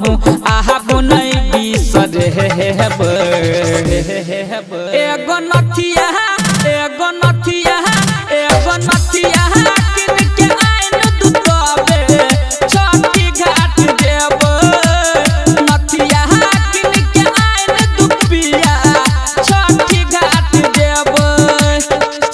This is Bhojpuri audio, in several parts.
हूँ आहा बुनई बिसरे हेब एगो नथिया एगो नथिया एगो नथिया किन के आइन दुतबे छठी घाट देब नथिया किन के आइन दुपिया छठी घाट देब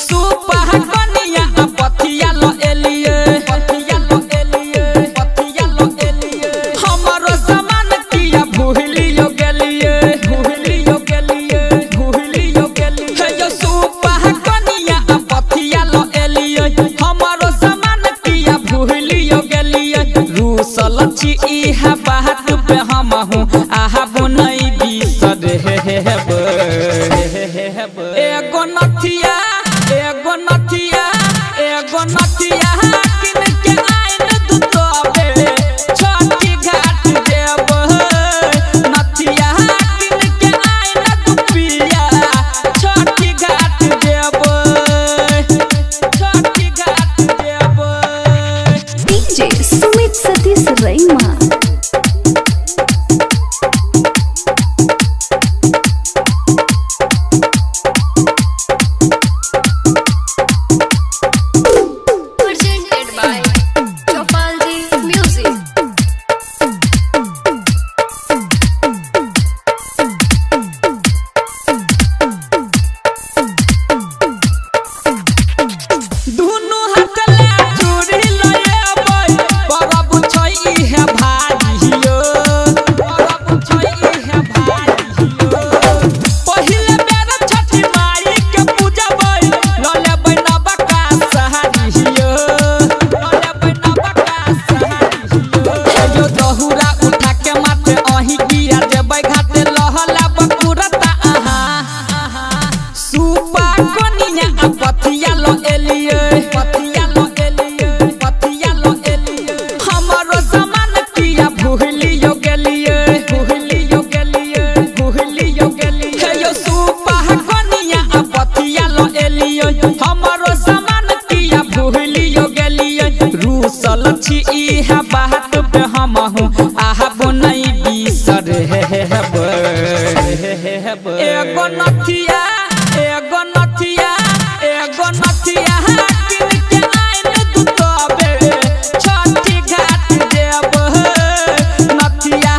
सुपह कनिया पथिया लो एलिए पथिया लो एलिए पथिया लो एलिए हमरो सामान किया भूलियो गेलिए भूलियो गेलिए भूलियो गेलिए हे यो सुपह कनिया पथिया लो एलिए हमरो सामान किया भूलियो गेलिए रूसल छी इहा बात पे हम हूँ आहा बुनई बिसरे हेब एगो नथिया एगो नथिया एगो नथिया किन के आइन दुतबे छठी घाट देब नथिया किन के आइन दुपिया छठी घाट देब छठी घाट देब DJ Sumit Satish रैमा presented by Chopalji Music. दुनु हाथ ले चूड़ी लएबै परब छै इहे भाजियो परब छै इहे भाजियो पहिले बेर छठी माई के पूजबै ल लेबै नबका सहारियो ल लेबै नबका सहारियो यो दहुरा उठा के माथे अही गिरा देबै घाटे लहला बकुरता आहा सुपा कनिया पथिया लो एलिए पथिया लो एलिए पथिया लो एलिए हमरो सामान किया भूलियो गेलिए भूलियो गेलिए भूलियो गेलिए हे यो सुपा कनिया पथिया लो एलिए हमरो सामान किया भूलियो गेलिए रूसल छी इहा बात पे हम हूँ आहा बुनई बिसरे हेब एगो नथिया एगो नथिया एगो नथिया किन के आइन दुतबे छठी घाट देब नथिया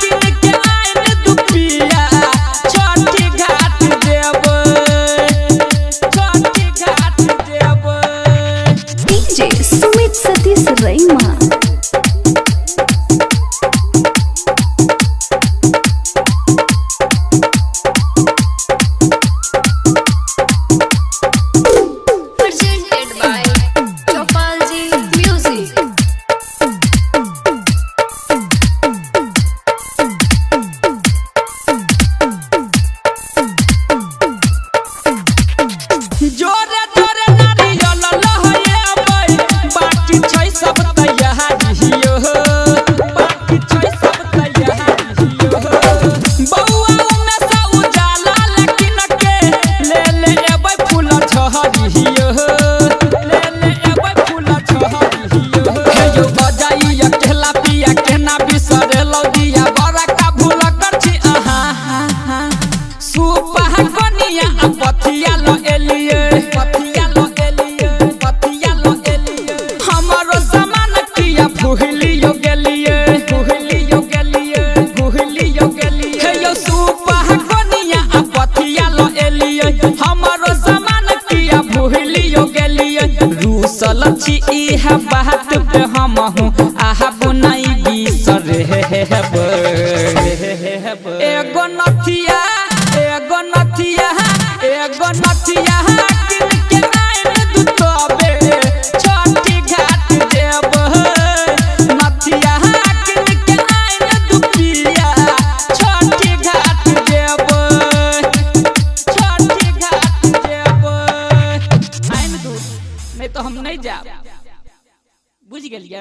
किन के आइन दुपिया छठी घाट देब छठी घाट देब DJ Sumit Satish रैमा Presented by Chopalji Music. जोरे जोरे नारियल लहएबै बाकी छै सब तैयारियो बाकी छै सब तैयारियो बौआ में से उजाला लेकिन के ले एबै फूल झहरियो ले एबै फूल झहरियो हे यो बजाई अकेला पिया केना बिसरे लौ दिया बड़ा का भूल कर छी आहा सुपह कनिया पथिया लो एलिए पथिया लो एलिए पथिया लो एलिए हमरो सामान किया भूलियो गेलिए भूलियो गेलिए भूलियो गेलिए हे यो सुपह कनिया पथिया लो एलिए हमरो सामान किया भूलियो गेलिए रूसल छी इहा बात पे हम हूँ आहा बुनई बिसरे हेब एगो नथिया एगो नथिया एगो नथिया किन के आइन दुतबे छठी घाट देब नथिया किन के आइन दुपिया छठी घाट देब छठी घाट देब आइन दू नहीं तो हम नहीं जाब बुझ गेलिए।